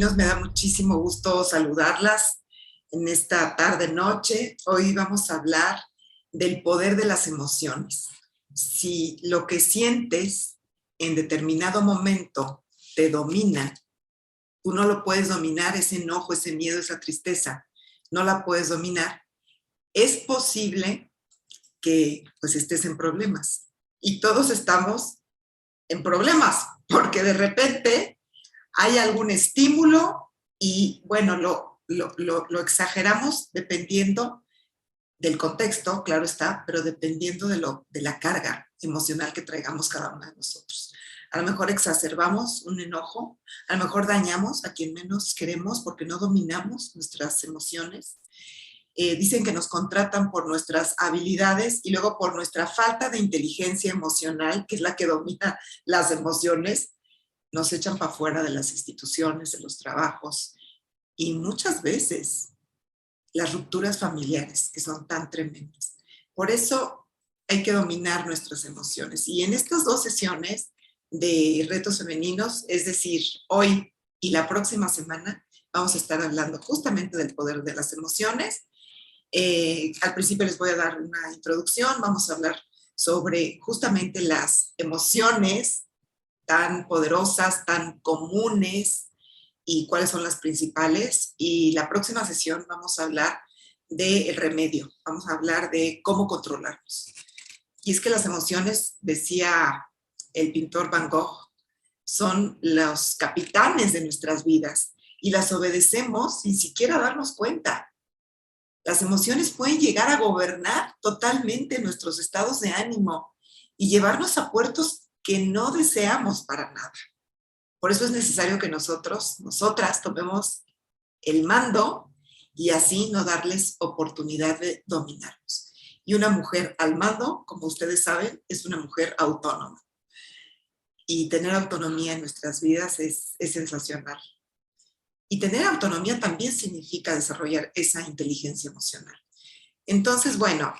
femeninos, me da muchísimo gusto saludarlas en esta tarde-noche. Hoy vamos a hablar del poder de las emociones. Si lo que sientes en determinado momento te domina, tú no lo puedes dominar, ese enojo, ese miedo, esa tristeza, no la puedes dominar, es posible que pues estés en problemas. Y todos estamos en problemas, porque de repente hay algún estímulo y bueno, lo exageramos dependiendo del contexto, claro está, pero dependiendo de la carga emocional que traigamos cada uno de nosotros. A lo mejor exacerbamos un enojo, a lo mejor dañamos a quien menos queremos porque no dominamos nuestras emociones. Dicen que nos contratan por nuestras habilidades y luego por nuestra falta de inteligencia emocional, que es la que domina las emociones, nos echan para afuera de las instituciones, de los trabajos y muchas veces las rupturas familiares que son tan tremendas. Por eso hay que dominar nuestras emociones. Y en estas 2 sesiones de retos femeninos, es decir, hoy y la próxima semana, vamos a estar hablando justamente del poder de las emociones. Al principio les voy a dar una introducción, vamos a hablar sobre justamente las emociones tan poderosas, tan comunes y cuáles son las principales. Y la próxima sesión vamos a hablar del remedio, vamos a hablar de cómo controlarlos. Y es que las emociones, decía el pintor Van Gogh, son los capitanes de nuestras vidas y las obedecemos sin siquiera darnos cuenta. Las emociones pueden llegar a gobernar totalmente nuestros estados de ánimo y llevarnos a puertos que no deseamos para nada. Por eso es necesario que nosotras tomemos el mando y así no darles oportunidad de dominarnos. Y una mujer al mando, como ustedes saben, es una mujer autónoma. Y tener autonomía en nuestras vidas es sensacional. Y tener autonomía también significa desarrollar esa inteligencia emocional. Entonces, bueno,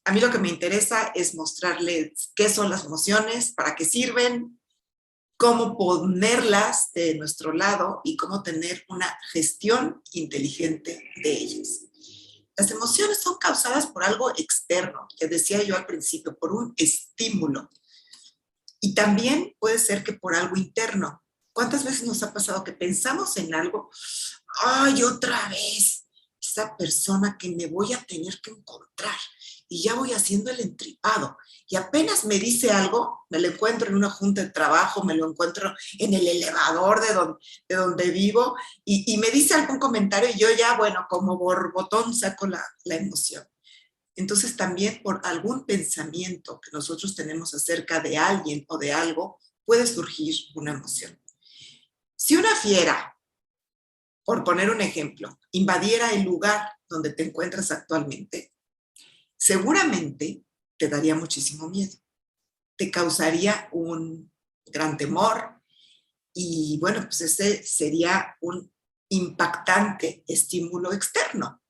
a mí lo que me interesa es mostrarles qué son las emociones, para qué sirven, cómo ponerlas de nuestro lado y cómo tener una gestión inteligente de ellas. Las emociones son causadas por algo externo, que decía yo al principio, por un estímulo. Y también puede ser que por algo interno. ¿Cuántas veces nos ha pasado que pensamos en algo? ¡Ay, otra vez! Esa persona que me voy a tener que encontrar. Y ya voy haciendo el entripado. Y apenas me dice algo, me lo encuentro en una junta de trabajo, me lo encuentro en el elevador de donde vivo, y me dice algún comentario y yo ya, bueno, como borbotón saco la emoción. Entonces también por algún pensamiento que nosotros tenemos acerca de alguien o de algo, puede surgir una emoción. Si una fiera, por poner un ejemplo, invadiera el lugar donde te encuentras actualmente, seguramente te daría muchísimo miedo, te causaría un gran temor y bueno, pues ese sería un impactante estímulo externo.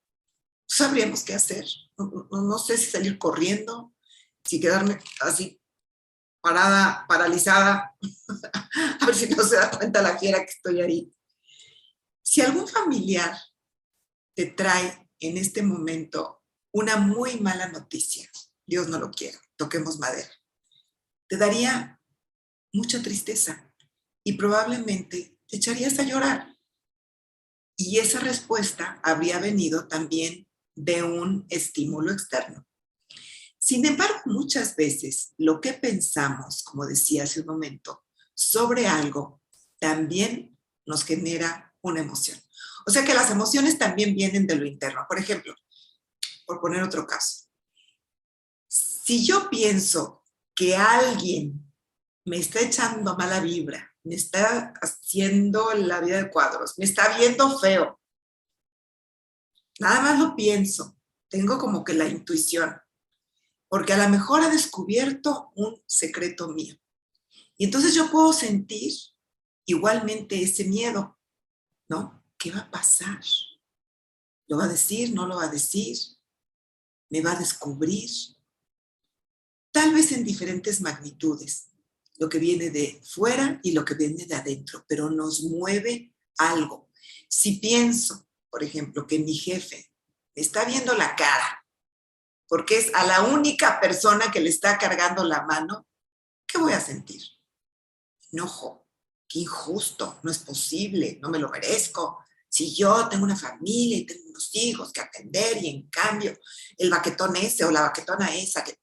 Sabríamos qué hacer. No sé si salir corriendo, si quedarme así parada, paralizada, a ver si no se da cuenta la fiera que estoy ahí. Si algún familiar te trae en este momento una muy mala noticia, Dios no lo quiera, toquemos madera, te daría mucha tristeza y probablemente te echarías a llorar. Y esa respuesta habría venido también de un estímulo externo. Sin embargo, muchas veces lo que pensamos, como decía hace un momento, sobre algo, también nos genera una emoción. O sea que las emociones también vienen de lo interno. Por ejemplo, por poner otro caso, si yo pienso que alguien me está echando mala vibra, me está haciendo la vida de cuadros, me está viendo feo, nada más lo pienso, tengo como que la intuición, porque a lo mejor ha descubierto un secreto mío. Y entonces yo puedo sentir igualmente ese miedo, ¿no? ¿Qué va a pasar? ¿Lo va a decir? ¿No lo va a decir? ¿Me va a descubrir? Tal vez en diferentes magnitudes, lo que viene de fuera y lo que viene de adentro, pero nos mueve algo. Si pienso, por ejemplo, que mi jefe me está viendo la cara, porque es a la única persona que le está cargando la mano, ¿qué voy a sentir? Enojo. Qué injusto, no es posible, no me lo merezco. Si yo tengo una familia y tengo unos hijos que atender y en cambio el baquetón ese o la baquetona esa, que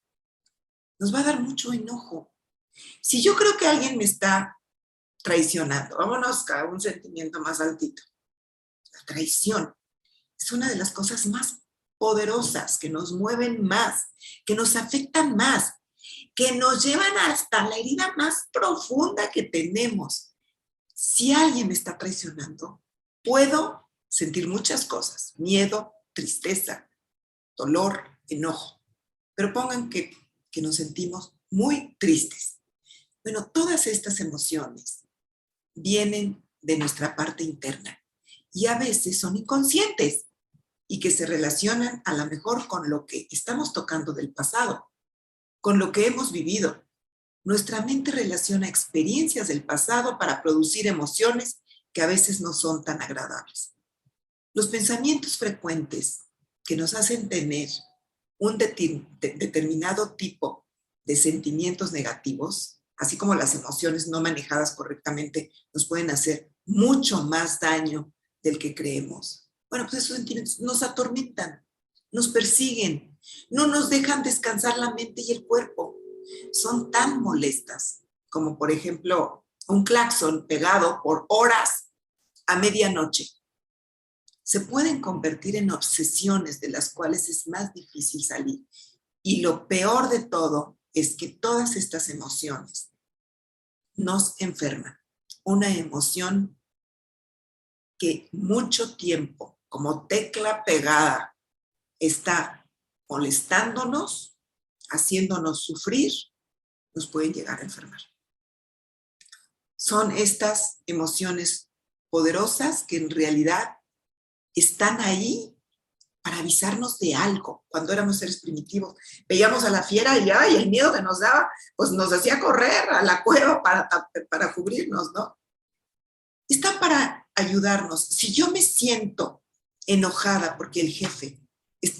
nos va a dar mucho enojo. Si yo creo que alguien me está traicionando, vámonos a un sentimiento más altito. La traición es una de las cosas más poderosas, que nos mueven más, que nos afectan más, que nos llevan hasta la herida más profunda que tenemos. Si alguien me está traicionando, puedo sentir muchas cosas: miedo, tristeza, dolor, enojo. Pero pongan que nos sentimos muy tristes. Bueno, todas estas emociones vienen de nuestra parte interna y a veces son inconscientes y que se relacionan a lo mejor con lo que estamos tocando del pasado, con lo que hemos vivido. Nuestra mente relaciona experiencias del pasado para producir emociones que a veces no son tan agradables. Los pensamientos frecuentes que nos hacen tener un determinado tipo de sentimientos negativos, así como las emociones no manejadas correctamente, nos pueden hacer mucho más daño del que creemos. Bueno, pues esos sentimientos nos atormentan, nos persiguen, no nos dejan descansar la mente y el cuerpo. Son tan molestas como, por ejemplo, un claxon pegado por horas a medianoche. Se pueden convertir en obsesiones de las cuales es más difícil salir. Y lo peor de todo es que todas estas emociones nos enferman. Una emoción que mucho tiempo, como tecla pegada, está molestándonos, haciéndonos sufrir, nos pueden llegar a enfermar. Son estas emociones poderosas que en realidad están ahí para avisarnos de algo. Cuando éramos seres primitivos, veíamos a la fiera y ¡ay! El miedo que nos daba, pues nos hacía correr a la cueva para cubrirnos, ¿no? Está para ayudarnos. Si yo me siento enojada porque el jefe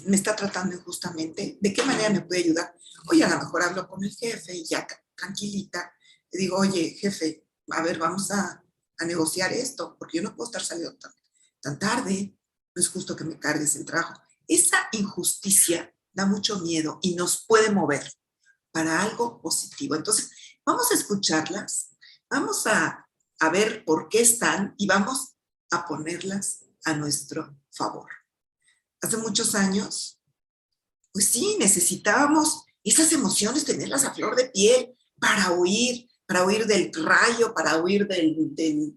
me está tratando injustamente, ¿de qué manera me puede ayudar? Oye, a lo mejor hablo con el jefe y ya tranquilita, le digo, oye, jefe, a ver, vamos a negociar esto, porque yo no puedo estar saliendo tan tarde, no es justo que me cargues el trabajo. Esa injusticia da mucho miedo y nos puede mover para algo positivo. Entonces, vamos a escucharlas, vamos a ver por qué están y vamos a ponerlas a nuestro favor. Hace muchos años, pues sí, necesitábamos esas emociones, tenerlas a flor de piel para huir del rayo, para huir del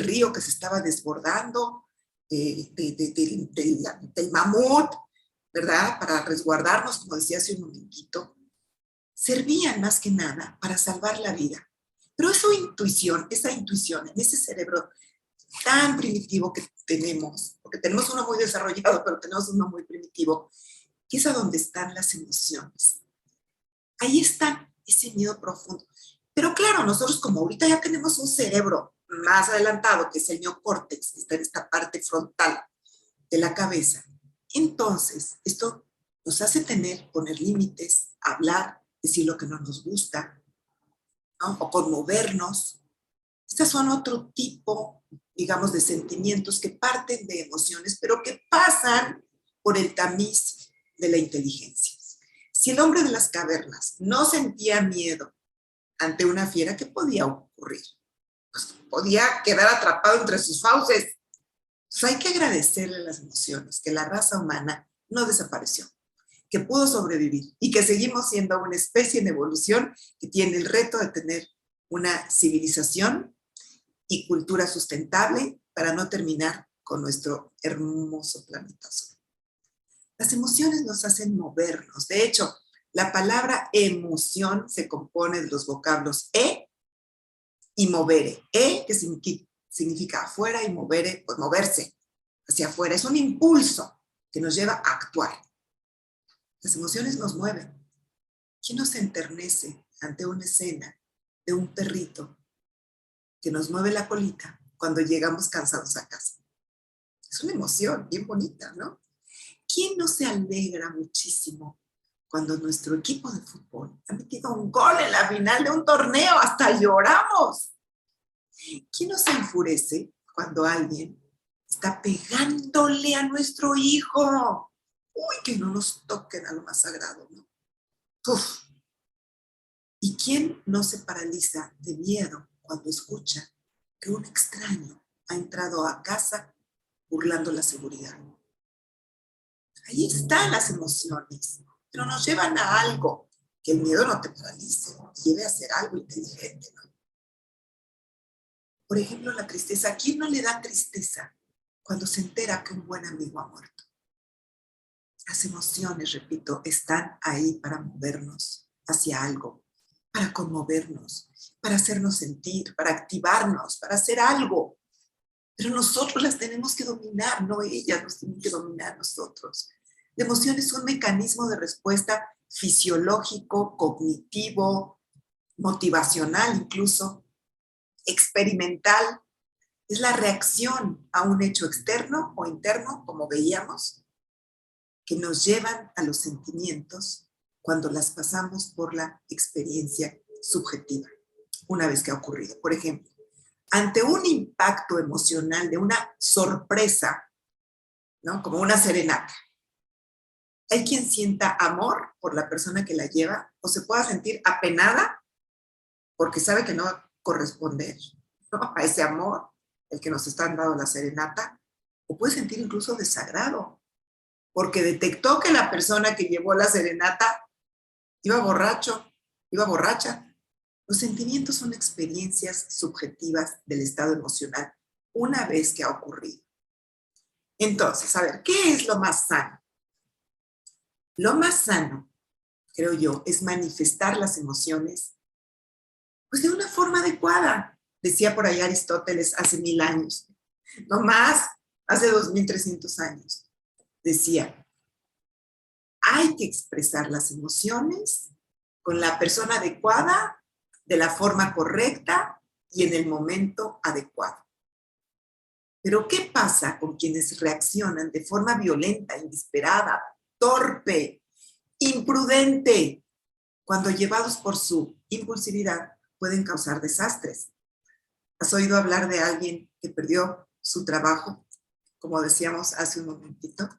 río que se estaba desbordando, del mamut, ¿verdad? Para resguardarnos, como decía hace un momentito. Servían más que nada para salvar la vida. Pero esa intuición en ese cerebro tan primitivo que tenemos, porque tenemos uno muy desarrollado, pero tenemos uno muy primitivo, que es a donde están las emociones. Ahí está ese miedo profundo. Pero claro, nosotros como ahorita ya tenemos un cerebro más adelantado, que es el neocórtex, está en esta parte frontal de la cabeza, entonces esto nos hace poner límites, hablar, decir lo que no nos gusta, ¿no? O conmovernos. Estas son otro tipo, digamos, de sentimientos que parten de emociones, pero que pasan por el tamiz de la inteligencia. Si el hombre de las cavernas no sentía miedo ante una fiera, ¿qué podía ocurrir? Pues podía quedar atrapado entre sus fauces. Entonces hay que agradecerle las emociones, que la raza humana no desapareció, que pudo sobrevivir y que seguimos siendo una especie en evolución que tiene el reto de tener una civilización y cultura sustentable para no terminar con nuestro hermoso planeta azul. Las emociones nos hacen movernos. De hecho, la palabra emoción se compone de los vocablos y movere. Que significa afuera, y movere, pues moverse hacia afuera. Es un impulso que nos lleva a actuar. Las emociones nos mueven. ¿Quién nos enternece ante una escena de un perrito que nos mueve la colita cuando llegamos cansados a casa. Es una emoción bien bonita, ¿no? ¿Quién no se alegra muchísimo cuando nuestro equipo de fútbol ha metido un gol en la final de un torneo? Hasta lloramos. ¿Quién no se enfurece cuando alguien está pegándole a nuestro hijo? Uy, que no nos toquen a lo más sagrado, ¿no? Uf. ¿Y quién no se paraliza de miedo cuando escucha que un extraño ha entrado a casa burlando la seguridad? Ahí están las emociones, pero nos llevan a algo. Que el miedo no te paralice, lleve a hacer algo inteligente, ¿no? Por ejemplo, la tristeza. ¿A quién no le da tristeza cuando se entera que un buen amigo ha muerto? Las emociones, repito, están ahí para movernos hacia algo, para conmovernos, para hacernos sentir, para activarnos, para hacer algo. Pero nosotros las tenemos que dominar, no ellas nos tienen que dominar a nosotros. La emoción es un mecanismo de respuesta fisiológico, cognitivo, motivacional incluso, experimental. Es la reacción a un hecho externo o interno, como veíamos, que nos llevan a los sentimientos cuando las pasamos por la experiencia subjetiva, una vez que ha ocurrido. Por ejemplo, ante un impacto emocional de una sorpresa, ¿no? Como una serenata, hay quien sienta amor por la persona que la lleva o se pueda sentir apenada porque sabe que no corresponde, ¿no?, a ese amor, el que nos están dando la serenata, o puede sentir incluso desagrado porque detectó que la persona que llevó la serenata iba borracho, iba borracha. Los sentimientos son experiencias subjetivas del estado emocional una vez que ha ocurrido. Entonces, a ver, ¿qué es lo más sano? Lo más sano, creo yo, es manifestar las emociones pues de una forma adecuada. Decía por ahí Aristóteles hace 1000 años, no más, hace 2300 años. Decía, hay que expresar las emociones con la persona adecuada, de la forma correcta y en el momento adecuado. Pero ¿qué pasa con quienes reaccionan de forma violenta, inesperada, torpe, imprudente, cuando llevados por su impulsividad pueden causar desastres? ¿Has oído hablar de alguien que perdió su trabajo, como decíamos hace un momentito,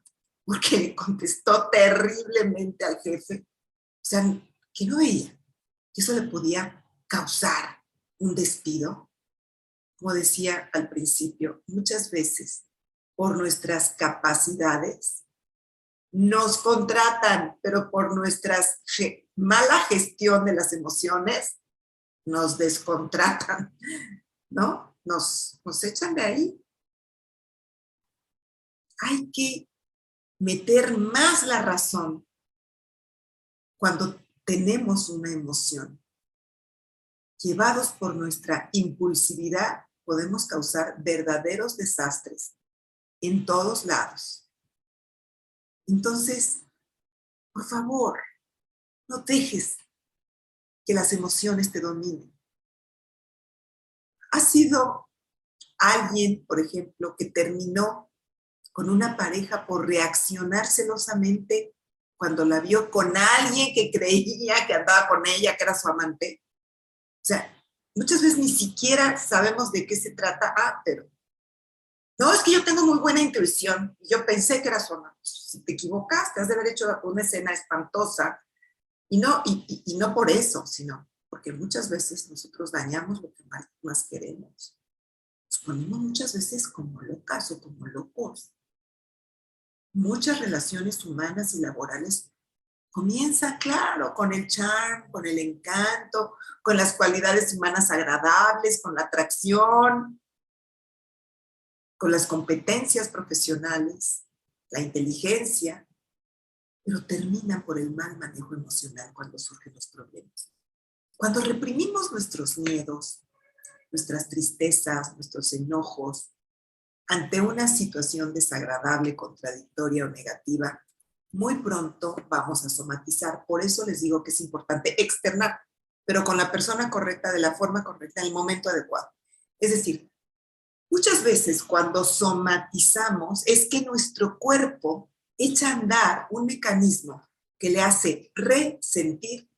porque le contestó terriblemente al jefe? O sea, que no veía que eso le podía causar un despido. Como decía al principio, muchas veces por nuestras capacidades nos contratan, pero por nuestra mala gestión de las emociones nos descontratan, ¿no? Nos echan de ahí. Hay que meter más la razón cuando tenemos una emoción. Llevados por nuestra impulsividad, podemos causar verdaderos desastres en todos lados. Entonces, por favor, no dejes que las emociones te dominen. ¿Has sido alguien, por ejemplo, que terminó con una pareja por reaccionar celosamente cuando la vio con alguien que creía que andaba con ella, que era su amante? O sea, muchas veces ni siquiera sabemos de qué se trata. Pero no, es que yo tengo muy buena intuición. Yo pensé que era su amante. Si te equivocaste, has de haber hecho una escena espantosa. Y no por eso, sino porque muchas veces nosotros dañamos lo que más queremos. Nos ponemos muchas veces como locas o como locos. Muchas relaciones humanas y laborales comienzan, claro, con el charm, con el encanto, con las cualidades humanas agradables, con la atracción, con las competencias profesionales, la inteligencia, pero terminan por el mal manejo emocional cuando surgen los problemas. Cuando reprimimos nuestros miedos, nuestras tristezas, nuestros enojos, ante una situación desagradable, contradictoria o negativa, muy pronto vamos a somatizar. Por eso les digo que es importante externar, pero con la persona correcta, de la forma correcta, en el momento adecuado. Es decir, muchas veces cuando somatizamos es que nuestro cuerpo echa a andar un mecanismo que le hace resentir,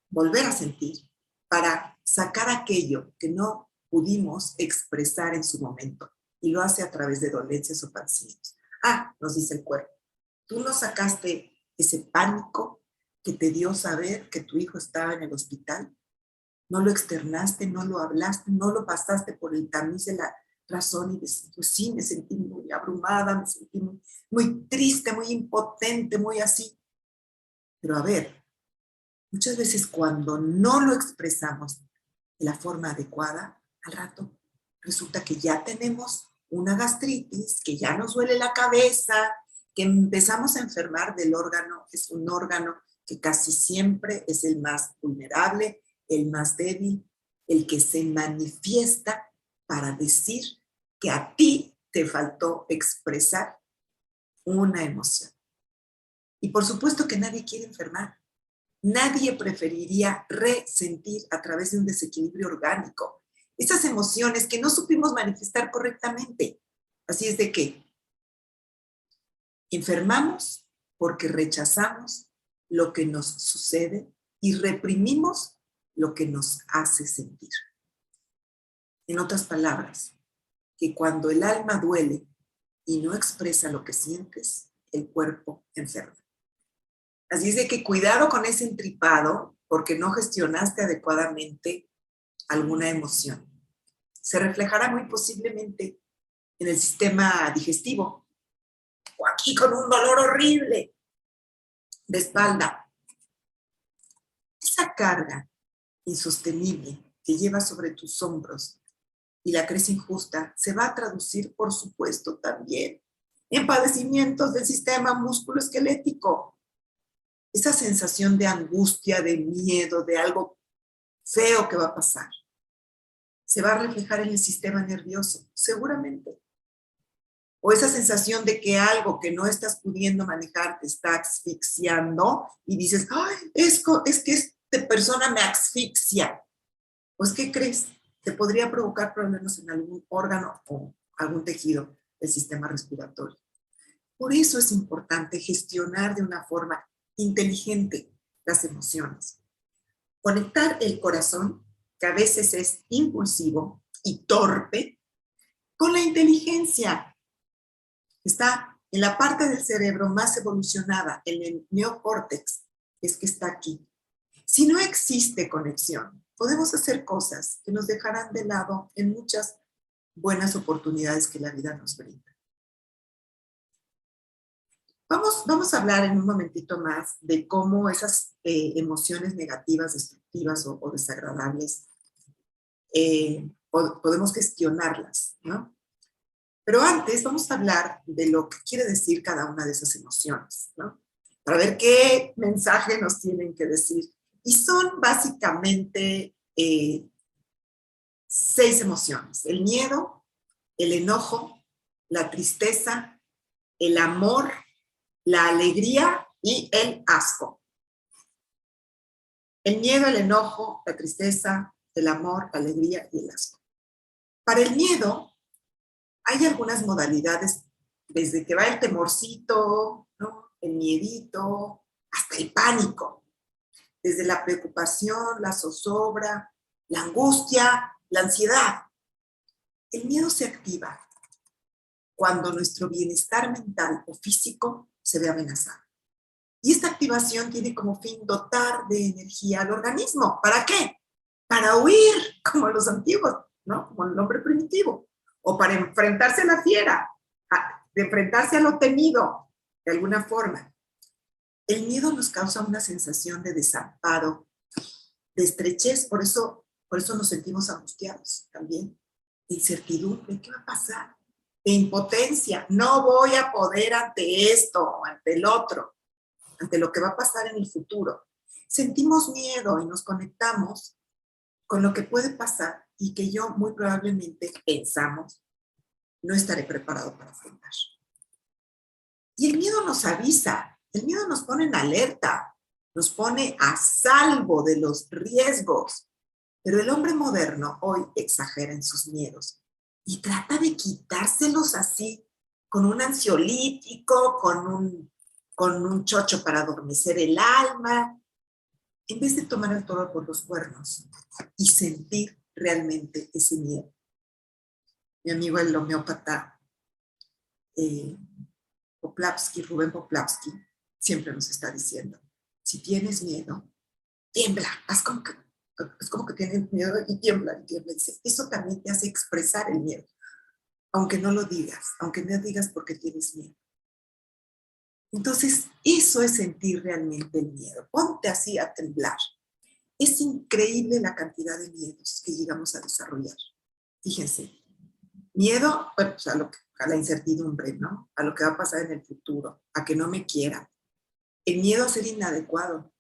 volver a sentir, para sacar aquello que no pudimos expresar en su momento. Y lo hace a través de dolencias o padecimientos. Nos dice el cuerpo, tú no sacaste ese pánico que te dio saber que tu hijo estaba en el hospital, no lo externaste, no lo hablaste, no lo pasaste por el tamiz de la razón y decir, pues sí, me sentí muy abrumada, me sentí muy triste, muy impotente, muy así. Pero a ver, muchas veces cuando no lo expresamos de la forma adecuada, al rato resulta que ya tenemos una gastritis, que ya nos duele la cabeza, que empezamos a enfermar del órgano, es un órgano que casi siempre es el más vulnerable, el más débil, el que se manifiesta para decir que a ti te faltó expresar una emoción. Y por supuesto que nadie quiere enfermar. Nadie preferiría resentir a través de un desequilibrio orgánico esas emociones que no supimos manifestar correctamente. Así es de que enfermamos porque rechazamos lo que nos sucede y reprimimos lo que nos hace sentir. En otras palabras, que cuando el alma duele y no expresa lo que sientes, el cuerpo enferma. Así es de que cuidado con ese entripado porque no gestionaste adecuadamente alguna emoción. Se reflejará muy posiblemente en el sistema digestivo o aquí con un dolor horrible de espalda. Esa carga insostenible que llevas sobre tus hombros y la creencia injusta se va a traducir, por supuesto, también en padecimientos del sistema musculoesquelético. Esa sensación de angustia, de miedo, de algo feo que va a pasar, se va a reflejar en el sistema nervioso, seguramente. O esa sensación de que algo que no estás pudiendo manejar te está asfixiando y dices, ¡ay, es que esta persona me asfixia! Pues, ¿qué crees? Te podría provocar problemas en algún órgano o algún tejido del sistema respiratorio. Por eso es importante gestionar de una forma inteligente las emociones. Conectar el corazón, que a veces es impulsivo y torpe, con la inteligencia. Está en la parte del cerebro más evolucionada, en el neocórtex, es que está aquí. Si no existe conexión, podemos hacer cosas que nos dejarán de lado en muchas buenas oportunidades que la vida nos brinda. Vamos a hablar en un momentito más de cómo esas emociones negativas, destructivas o desagradables podemos gestionarlas, ¿no? Pero antes vamos a hablar de lo que quiere decir cada una de esas emociones, ¿no? Para ver qué mensaje nos tienen que decir. Y son básicamente 6 emociones: el miedo, el enojo, la tristeza, el amor, la alegría y el asco. El miedo, el enojo, la tristeza, el amor, la alegría y el asco. Para el miedo hay algunas modalidades, desde que va el temorcito, ¿no?, el miedito, hasta el pánico. Desde la preocupación, la zozobra, la angustia, la ansiedad. El miedo se activa cuando nuestro bienestar mental o físico se ve amenazado. Y esta activación tiene como fin dotar de energía al organismo. ¿Para qué? Para huir, como los antiguos, ¿no? Como el hombre primitivo. O para enfrentarse a la fiera, de enfrentarse a lo temido, de alguna forma. El miedo nos causa una sensación de desamparo, de estrechez, por eso nos sentimos angustiados también, de incertidumbre, ¿qué va a pasar? De impotencia, no voy a poder ante esto o ante el otro, ante lo que va a pasar en el futuro. Sentimos miedo y nos conectamos con lo que puede pasar y que yo muy probablemente pensamos no estaré preparado para afrontar. Y el miedo nos avisa, el miedo nos pone en alerta, nos pone a salvo de los riesgos. Pero el hombre moderno hoy exagera en sus miedos y trata de quitárselos así, con un ansiolítico, con un chocho para adormecer el alma, en vez de tomar el toro por los cuernos y sentir realmente ese miedo. Mi amigo el homeópata Rubén Poplavsky, siempre nos está diciendo, si tienes miedo, tiembla, es como que tienes miedo y tiembla, y tiembla. Dice, eso también te hace expresar el miedo, aunque no lo digas, aunque no digas porque tienes miedo. Entonces, eso es sentir realmente el miedo. Ponte así a temblar. Es increíble la cantidad de miedos que llegamos a desarrollar. Fíjense, miedo, bueno, pues a la incertidumbre, ¿no? A lo que va a pasar en el futuro, a que no me quieran. El miedo a ser inadecuado.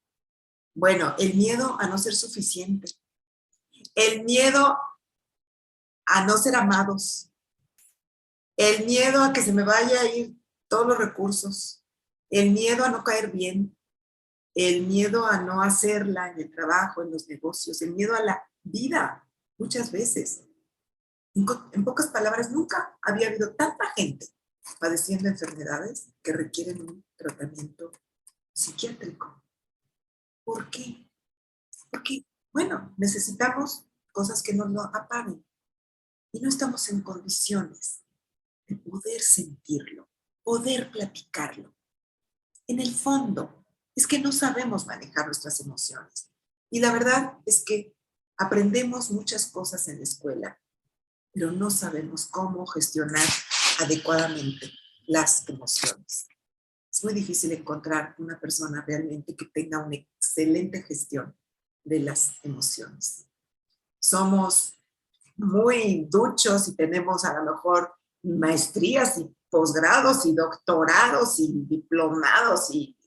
Bueno, el miedo a no ser suficiente. El miedo a no ser amados. El miedo a que se me vaya a ir todos los recursos. El miedo a no caer bien. El miedo a no hacerla en el trabajo, en los negocios. El miedo a la vida, muchas veces. En pocas palabras, nunca había habido tanta gente padeciendo enfermedades que requieren un tratamiento psiquiátrico. ¿Por qué? Porque, bueno, necesitamos cosas que nos lo apaguen y no estamos en condiciones de poder sentirlo, poder platicarlo. En el fondo, es que no sabemos manejar nuestras emociones. Y la verdad es que aprendemos muchas cosas en la escuela, pero no sabemos cómo gestionar adecuadamente las emociones. Es muy difícil encontrar una persona realmente que tenga una excelente gestión de las emociones. Somos muy duchos y tenemos a lo mejor maestrías y posgrados y doctorados y diplomados y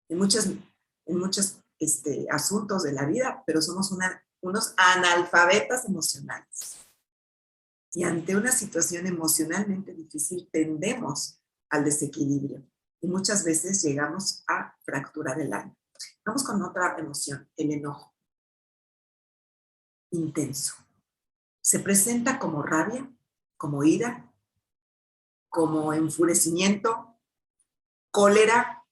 en muchos asuntos de la vida, pero somos unos analfabetas emocionales. Y ante una situación emocionalmente difícil tendemos al desequilibrio y muchas veces llegamos a fracturar el alma. Vamos con otra emoción, el enojo intenso. Se presenta como rabia, como ira, como enfurecimiento, cólera,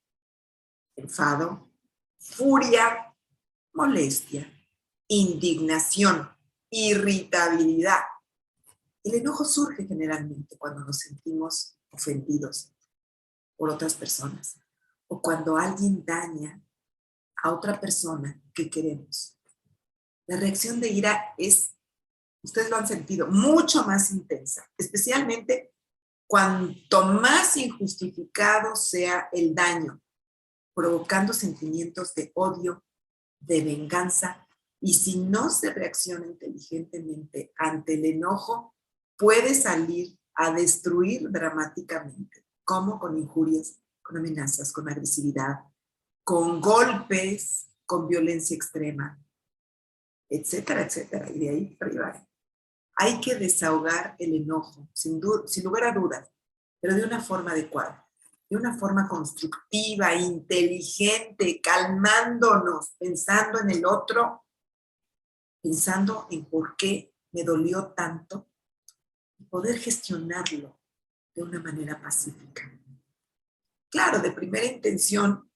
enfado, furia, molestia, indignación, irritabilidad. El enojo surge generalmente cuando nos sentimos ofendidos por otras personas o cuando alguien daña a otra persona que queremos. La reacción de ira es, ustedes lo han sentido, mucho más intensa, especialmente cuanto más injustificado sea el daño, provocando sentimientos de odio, de venganza, y si no se reacciona inteligentemente ante el enojo, puede salir a destruir dramáticamente, como con injurias, con amenazas, con agresividad, con golpes, con violencia extrema, etcétera, etcétera, y de ahí para arriba. Hay que desahogar el enojo, sin lugar a dudas, pero de una forma adecuada, de una forma constructiva, inteligente, calmándonos, pensando en el otro, pensando en por qué me dolió tanto y poder gestionarlo de una manera pacífica. Claro, de primera intención,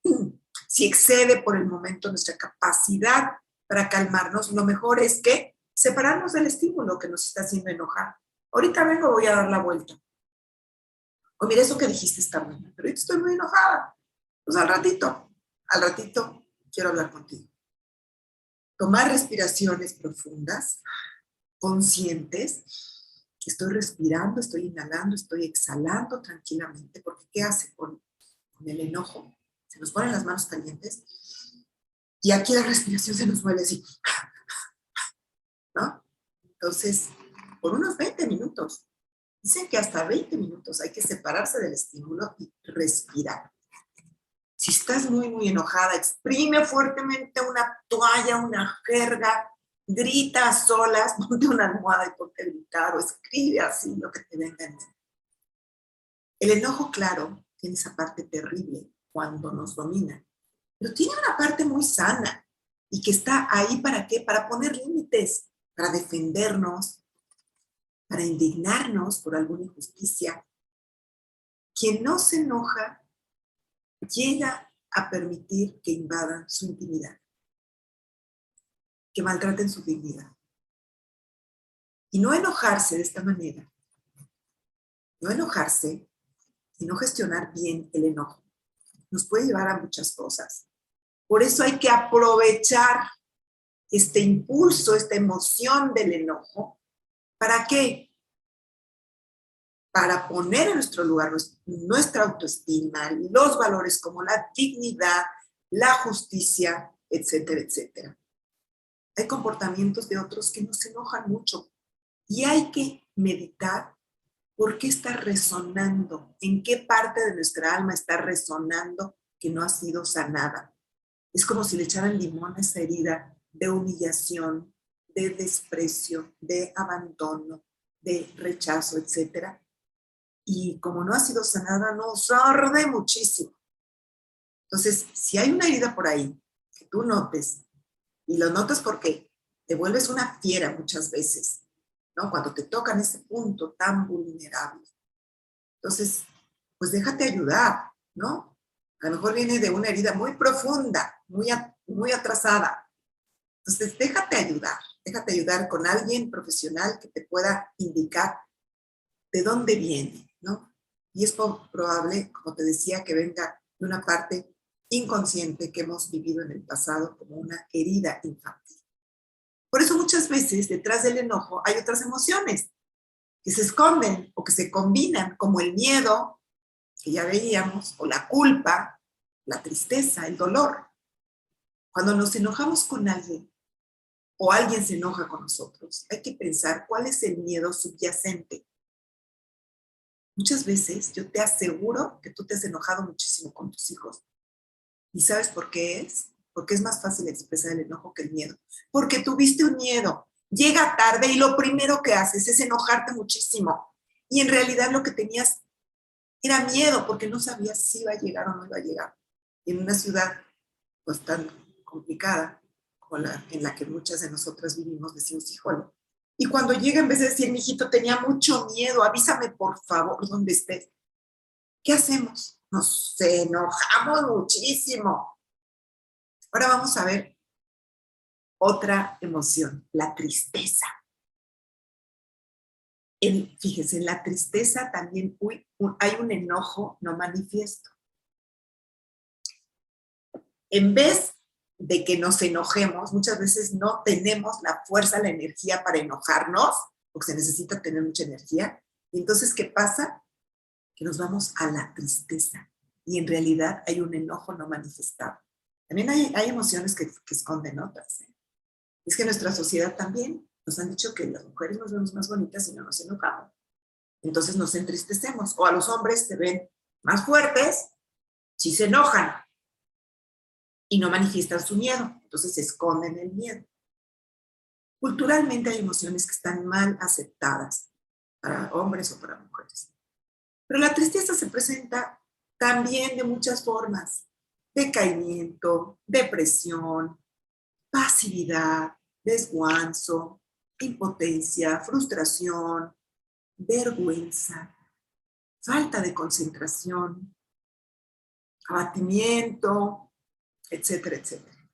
si excede por el momento nuestra capacidad para calmarnos, lo mejor es que separarnos del estímulo que nos está haciendo enojar. Ahorita vengo, voy a dar la vuelta. O mira, eso que dijiste está bien, pero ahorita estoy muy enojada. Pues al ratito quiero hablar contigo. Tomar respiraciones profundas, conscientes. Estoy respirando, estoy inhalando, estoy exhalando tranquilamente, porque ¿qué hace con el enojo? Se nos ponen las manos calientes y aquí la respiración se nos vuelve así, ¿no? Entonces, por unos 20 minutos, dicen que hasta 20 minutos hay que separarse del estímulo y respirar. Si estás muy, muy enojada, exprime fuertemente una toalla, una jerga, grita a solas, ponte una almohada y ponte a gritar o escribe así lo que te venga en mente. El enojo, claro, tiene esa parte terrible cuando nos domina, pero tiene una parte muy sana. y que está ahí ¿para qué? Para poner límites, para defendernos, para indignarnos por alguna injusticia. Quien no se enoja llega a permitir que invadan su intimidad, que maltraten su dignidad. Y no enojarse de esta manera, no enojarse y no gestionar bien el enojo, nos puede llevar a muchas cosas. Por eso hay que aprovechar este impulso, esta emoción del enojo. ¿Para qué? Para poner en nuestro lugar nuestra autoestima, los valores como la dignidad, la justicia, etcétera, etcétera. Hay comportamientos de otros que nos enojan mucho y hay que meditar por qué está resonando, en qué parte de nuestra alma está resonando que no ha sido sanada. Es como si le echaran limón a esa herida de humillación, de desprecio, de abandono, de rechazo, etcétera. Y como no ha sido sanada, nos arde muchísimo. Entonces, si hay una herida por ahí que tú notes, y lo notas porque te vuelves una fiera muchas veces, ¿no? Cuando te tocan ese punto tan vulnerable. Entonces, pues déjate ayudar, ¿no? A lo mejor viene de una herida muy profunda, muy atrasada. Entonces, déjate ayudar con alguien profesional que te pueda indicar de dónde viene, ¿no? Y es probable, como te decía, que venga de una parte inconsciente que hemos vivido en el pasado como una herida infantil. Por eso muchas veces detrás del enojo hay otras emociones que se esconden o que se combinan, como el miedo, que ya veíamos, o la culpa, la tristeza, el dolor. Cuando nos enojamos con alguien o alguien se enoja con nosotros, hay que pensar cuál es el miedo subyacente. Muchas veces yo te aseguro que tú te has enojado muchísimo con tus hijos. ¿Y sabes por qué es? Porque es más fácil expresar el enojo que el miedo. Porque tuviste un miedo, llega tarde y lo primero que haces es enojarte muchísimo. Y en realidad lo que tenías era miedo porque no sabías si iba a llegar o no iba a llegar. Y en una ciudad pues tan complicada como en la que muchas de nosotras vivimos, decimos, híjole. Y cuando llega, en vez de decir, mijito, tenía mucho miedo, avísame por favor dónde estés. ¿Qué hacemos? Nos enojamos muchísimo. Ahora vamos a ver otra emoción, la tristeza. Fíjense, en la tristeza también hay un enojo no manifiesto. En vez de que nos enojemos, muchas veces no tenemos la fuerza, la energía para enojarnos, porque se necesita tener mucha energía. Y entonces, ¿qué pasa? Que nos vamos a la tristeza. Y en realidad hay un enojo no manifestado. También hay emociones que esconden otras, ¿eh? Es que nuestra sociedad también nos han dicho que las mujeres nos vemos más bonitas si no nos enojamos. Entonces nos entristecemos. O a los hombres se ven más fuertes si se enojan y no manifiestan su miedo. Entonces se esconden el miedo. Culturalmente hay emociones que están mal aceptadas para hombres o para mujeres. Pero la tristeza se presenta también de muchas formas. Decaimiento, depresión, pasividad, desguanzo, impotencia, frustración, vergüenza, falta de concentración, abatimiento, etcétera, etcétera.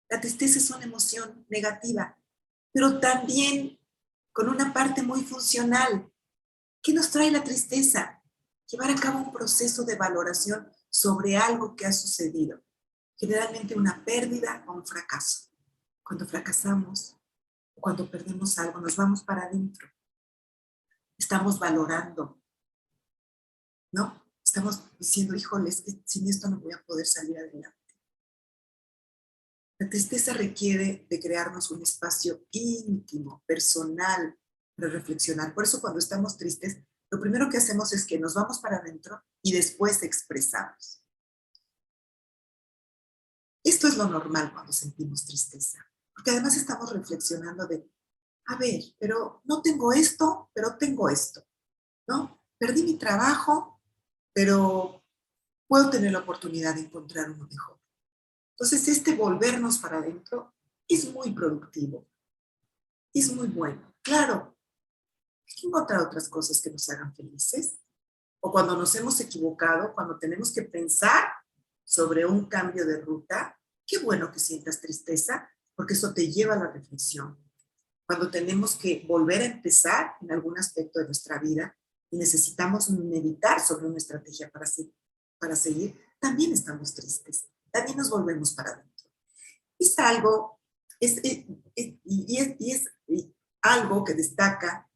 La tristeza es una emoción negativa, pero también con una parte muy funcional. ¿Qué nos trae la tristeza? Llevar a cabo un proceso de valoración sobre algo que ha sucedido, generalmente una pérdida o un fracaso. Cuando fracasamos, cuando perdemos algo, nos vamos para adentro. Estamos valorando, ¿no? Estamos diciendo, híjole, es que sin esto no voy a poder salir adelante. La tristeza requiere de crearnos un espacio íntimo, personal, para reflexionar. Por eso cuando estamos tristes, lo primero que hacemos es que nos vamos para adentro y después expresamos. Esto es lo normal cuando sentimos tristeza, porque además estamos reflexionando de, a ver, pero no tengo esto, pero tengo esto, ¿no? Perdí mi trabajo, pero puedo tener la oportunidad de encontrar uno mejor. Entonces, volvernos para adentro es muy productivo, es muy bueno. Claro, hay que encontrar otras cosas que nos hagan felices. O cuando nos hemos equivocado, cuando tenemos que pensar sobre un cambio de ruta, qué bueno que sientas tristeza, porque eso te lleva a la reflexión. Cuando tenemos que volver a empezar en algún aspecto de nuestra vida y necesitamos meditar sobre una estrategia para seguir, también estamos tristes, también nos volvemos para adentro. Es algo, y algo que destaca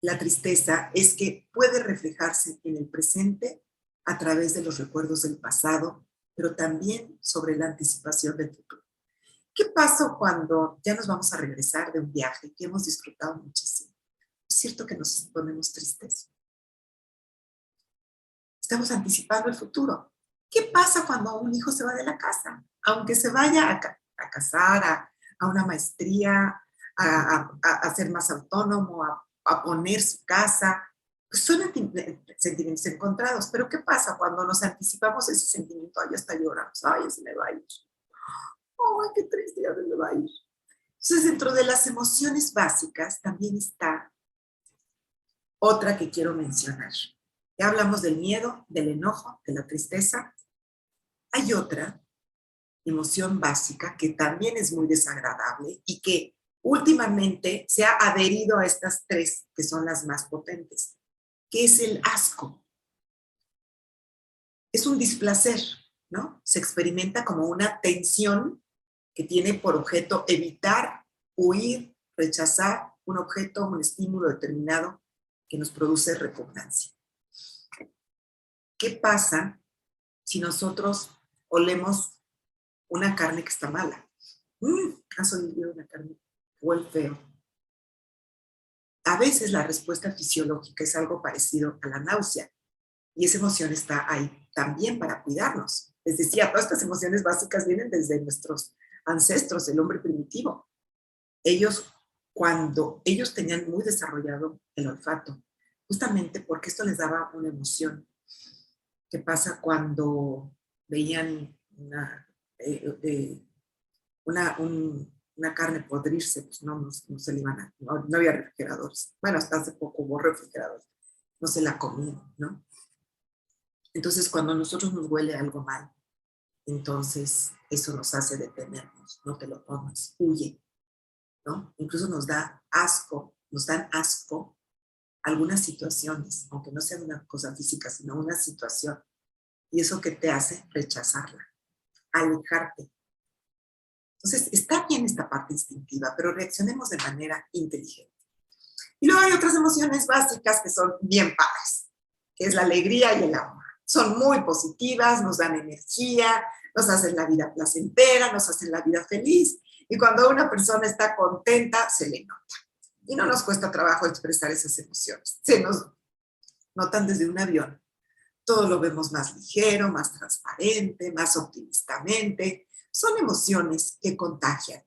la tristeza es que puede reflejarse en el presente a través de los recuerdos del pasado, pero también sobre la anticipación del futuro. ¿Qué pasa cuando ya nos vamos a regresar de un viaje que hemos disfrutado muchísimo? ¿Es cierto que nos ponemos tristes? Estamos anticipando el futuro. ¿Qué pasa cuando un hijo se va de la casa? Aunque se vaya a casar, a una maestría, a ser más autónomo, a poner su casa, pues son sentimientos encontrados. Pero ¿qué pasa cuando nos anticipamos ese sentimiento? Ay, hasta lloramos. Ay, ya se me va a ir. Ay, qué triste, ya se me va a ir. Entonces, dentro de las emociones básicas también está otra que quiero mencionar. Ya hablamos del miedo, del enojo, de la tristeza. Hay otra emoción básica que también es muy desagradable y que últimamente se ha adherido a estas tres que son las más potentes, que es el asco. Es un displacer, ¿no? Se experimenta como una tensión que tiene por objeto evitar, huir, rechazar un objeto, un estímulo determinado que nos produce repugnancia. ¿Qué pasa si nosotros olemos una carne que está mala? ¿Has olido una carne? Huele feo. A veces la respuesta fisiológica es algo parecido a la náusea y esa emoción está ahí también para cuidarnos. Les decía, todas estas emociones básicas vienen desde nuestros ancestros, el hombre primitivo. Cuando ellos tenían muy desarrollado el olfato, justamente porque esto les daba una emoción. ¿Qué pasa cuando veían una carne podrirse? Pues no se le iban no había refrigeradores. Bueno, hasta hace poco hubo refrigeradores. No se la comían, ¿no? Entonces, cuando a nosotros nos huele algo mal, entonces eso nos hace detenernos. No te lo comas, huye, ¿no? Incluso nos dan asco algunas situaciones, aunque no sea una cosa física, sino una situación. Y eso que te hace rechazarla, alejarte. Entonces, está bien esta parte instintiva, pero reaccionemos de manera inteligente. Y luego hay otras emociones básicas que son bien padres, que es la alegría y el amor. Son muy positivas, nos dan energía, nos hacen la vida placentera, nos hacen la vida feliz. Y cuando una persona está contenta, se le nota. Y no nos cuesta trabajo expresar esas emociones. Se nos notan desde un avión. Todo lo vemos más ligero, más transparente, más optimistamente. Son emociones que contagian.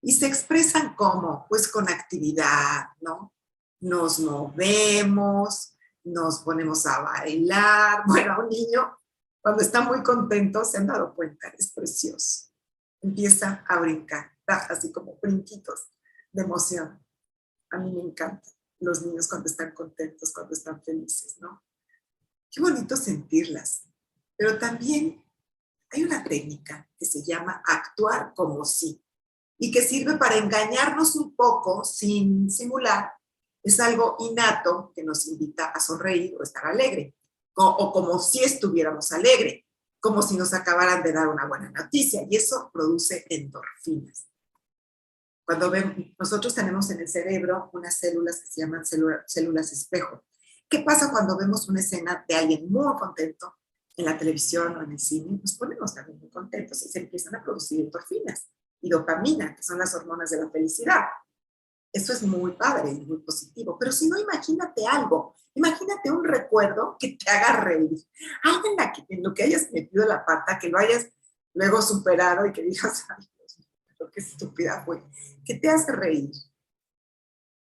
Y se expresan como, pues con actividad, ¿no? Nos movemos, nos ponemos a bailar. Bueno, un niño, cuando está muy contento, se han dado cuenta, es precioso. Empieza a brincar, así como brinquitos de emoción. A mí me encantan los niños cuando están contentos, cuando están felices, ¿no? Qué bonito sentirlas. Pero también hay una técnica que se llama actuar como si y que sirve para engañarnos un poco sin simular. Es algo innato que nos invita a sonreír o estar alegre, o como si estuviéramos alegre, como si nos acabaran de dar una buena noticia, y eso produce endorfinas. Nosotros tenemos en el cerebro unas células que se llaman células espejo. ¿Qué pasa cuando vemos una escena de alguien muy contento en la televisión o en el cine? Nos ponemos también muy contentos y se empiezan a producir endorfinas y dopamina, que son las hormonas de la felicidad. Eso es muy padre y muy positivo. Pero si no, imagínate algo. Imagínate un recuerdo que te haga reír. Algo en lo que hayas metido la pata, que lo hayas luego superado y que digas, ay, Dios mío, qué estúpida fue. Que te hace reír.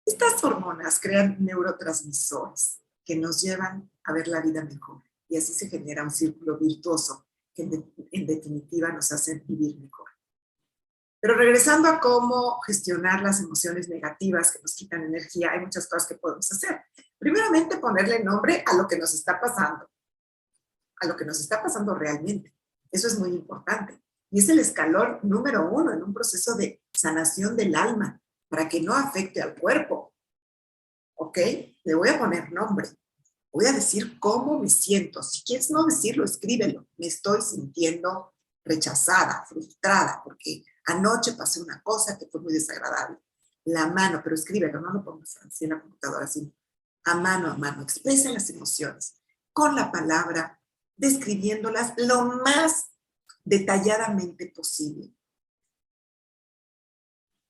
Estas hormonas crean neurotransmisores que nos llevan a ver la vida mejor. Y así se genera un círculo virtuoso que en definitiva nos hace vivir mejor. Pero regresando a cómo gestionar las emociones negativas que nos quitan energía, hay muchas cosas que podemos hacer. Primeramente, ponerle nombre a lo que nos está pasando, a lo que nos está pasando realmente. Eso es muy importante. Y es el escalón número 1 en un proceso de sanación del alma, para que no afecte al cuerpo. ¿Ok? Le voy a poner nombre. Voy a decir cómo me siento. Si quieres no decirlo, escríbelo. Me estoy sintiendo rechazada, frustrada, porque anoche pasé una cosa que fue muy desagradable. La mano, pero escríbelo, no lo pongas así en la computadora, sino a mano, expresa las emociones con la palabra, describiéndolas lo más detalladamente posible,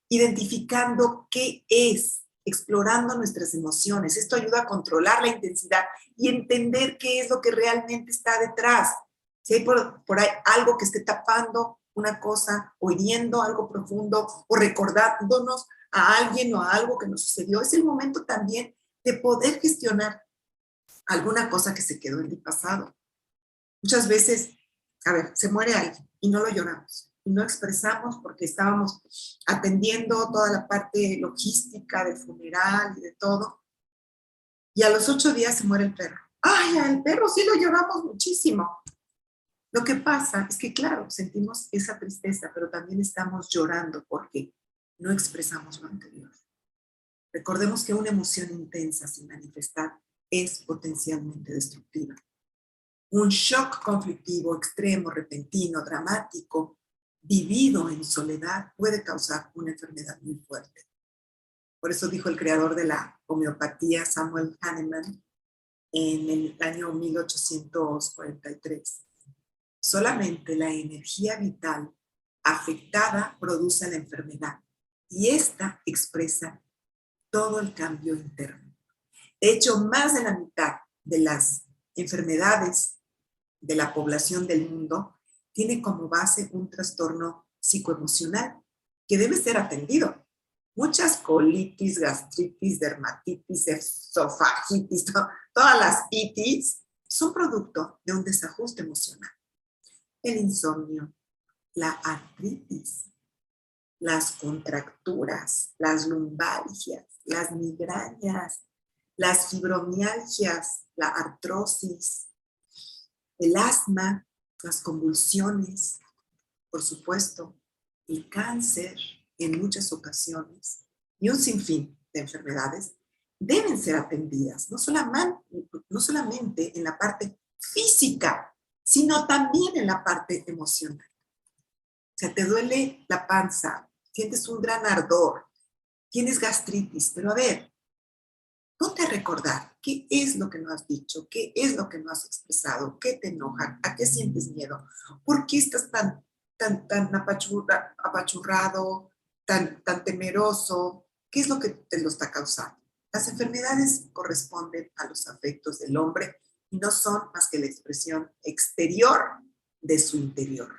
identificando qué es, explorando nuestras emociones. Esto ayuda a controlar la intensidad y entender qué es lo que realmente está detrás. Si hay por ahí algo que esté tapando una cosa o hiriendo algo profundo o recordándonos a alguien o a algo que nos sucedió, es el momento también de poder gestionar alguna cosa que se quedó en el pasado. Muchas veces, a ver, se muere alguien y no lo lloramos y no expresamos porque estábamos atendiendo toda la parte logística del funeral y de todo. Y a los 8 días se muere el perro. ¡Ay, al perro sí lo lloramos muchísimo! Lo que pasa es que, claro, sentimos esa tristeza, pero también estamos llorando porque no expresamos lo anterior. Recordemos que una emoción intensa sin manifestar es potencialmente destructiva. Un shock conflictivo extremo, repentino, dramático, vivido en soledad, puede causar una enfermedad muy fuerte. Por eso dijo el creador de la homeopatía, Samuel Hahnemann, en el año 1843. Solamente la energía vital afectada produce la enfermedad y esta expresa todo el cambio interno. De hecho, más de la mitad de las enfermedades de la población del mundo tiene como base un trastorno psicoemocional que debe ser atendido. Muchas colitis, gastritis, dermatitis, esofagitis, todas las itis son producto de un desajuste emocional. El insomnio, la artritis, las contracturas, las lumbalgias, las migrañas, las fibromialgias, la artrosis, el asma, las convulsiones, por supuesto, el cáncer en muchas ocasiones y un sinfín de enfermedades deben ser atendidas, no solamente en la parte física, sino también en la parte emocional. O sea, te duele la panza, sientes un gran ardor, tienes gastritis, pero a ver, ponte a recordar qué es lo que no has dicho, qué es lo que no has expresado, qué te enoja, a qué sientes miedo, por qué estás tan apachurrado, tan temeroso, qué es lo que te lo está causando. Las enfermedades corresponden a los afectos del hombre y no son más que la expresión exterior de su interior.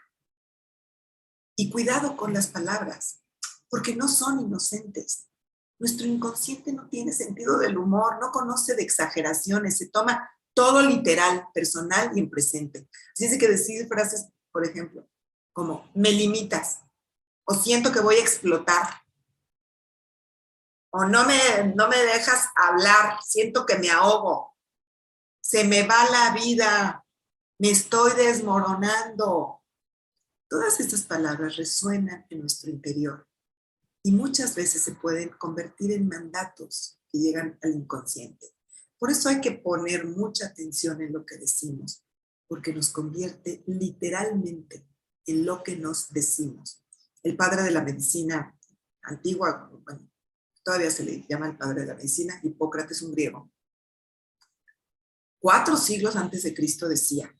Y cuidado con las palabras, porque no son inocentes. Nuestro inconsciente no tiene sentido del humor, no conoce de exageraciones, se toma todo literal, personal y en presente. Así es de que decir frases, por ejemplo, como me limitas, o siento que voy a explotar, o no me dejas hablar, siento que me ahogo, se me va la vida, me estoy desmoronando. Todas estas palabras resuenan en nuestro interior y muchas veces se pueden convertir en mandatos que llegan al inconsciente. Por eso hay que poner mucha atención en lo que decimos, porque nos convierte literalmente en lo que nos decimos. El padre de la medicina antigua, bueno, todavía se le llama el padre de la medicina, Hipócrates, un griego, 4 siglos antes de Cristo decía,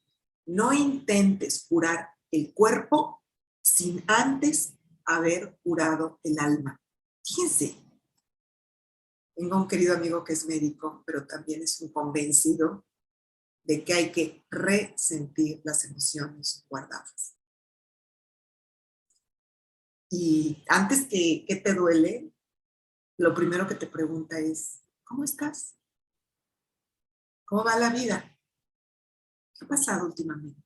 no intentes curar el cuerpo sin antes haber curado el alma. Fíjense, tengo un querido amigo que es médico, pero también es un convencido de que hay que resentir las emociones guardadas. Y antes que ¿qué te duele? Lo primero que te pregunta es, ¿cómo estás? ¿Cómo va la vida? ¿Qué ha pasado últimamente?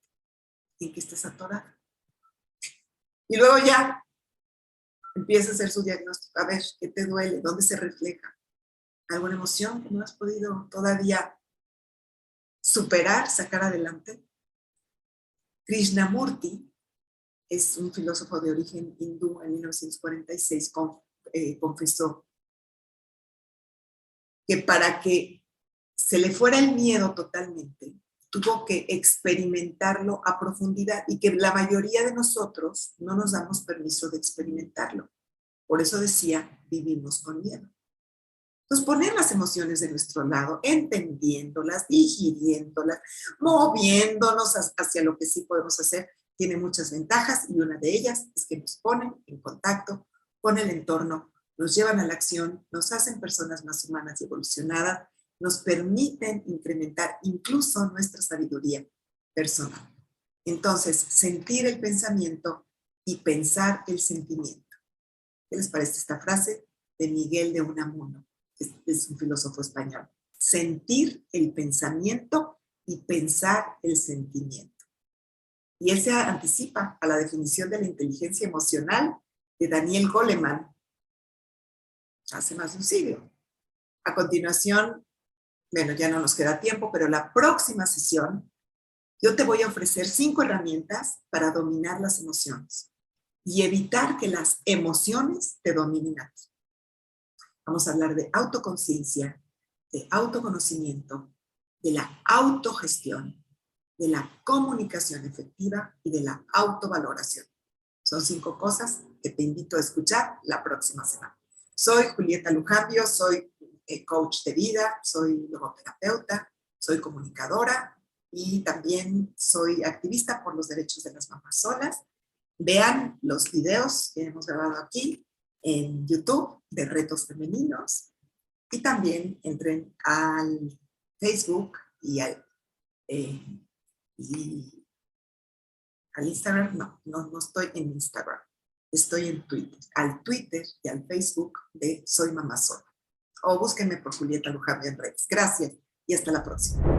¿En qué estás atorada? Y luego ya Empieza a hacer su diagnóstico. A ver, ¿qué te duele? ¿Dónde se refleja? ¿Alguna emoción que no has podido todavía superar, sacar adelante? Krishnamurti es un filósofo de origen hindú. En 1946 confesó que para que se le fuera el miedo totalmente, tuvo que experimentarlo a profundidad y que la mayoría de nosotros no nos damos permiso de experimentarlo. Por eso decía, vivimos con miedo. Entonces, poner las emociones de nuestro lado, entendiéndolas, digiriéndolas, moviéndonos hacia lo que sí podemos hacer, tiene muchas ventajas y una de ellas es que nos ponen en contacto con el entorno, nos llevan a la acción, nos hacen personas más humanas y evolucionadas, nos permiten incrementar incluso nuestra sabiduría personal. Entonces, sentir el pensamiento y pensar el sentimiento. ¿Qué les parece esta frase de Miguel de Unamuno? Es un filósofo español. Sentir el pensamiento y pensar el sentimiento. Y él se anticipa a la definición de la inteligencia emocional de Daniel Goleman hace más de un siglo. A continuación, bueno, ya no nos queda tiempo, pero la próxima sesión yo te voy a ofrecer 5 herramientas para dominar las emociones y evitar que las emociones te dominen a ti. Vamos a hablar de autoconciencia, de autoconocimiento, de la autogestión, de la comunicación efectiva y de la autovaloración. Son 5 cosas que te invito a escuchar la próxima semana. Soy Julieta Lujambio, soy coach de vida, soy logoterapeuta, soy comunicadora y también soy activista por los derechos de las mamás solas. Vean los videos que hemos grabado aquí en YouTube de retos femeninos y también entren al Facebook y al Instagram. No estoy en Instagram, estoy en Twitter, al Twitter y al Facebook de Soy Mamá Sola. O búsquenme por Julieta Lujambio en redes. Gracias y hasta la próxima.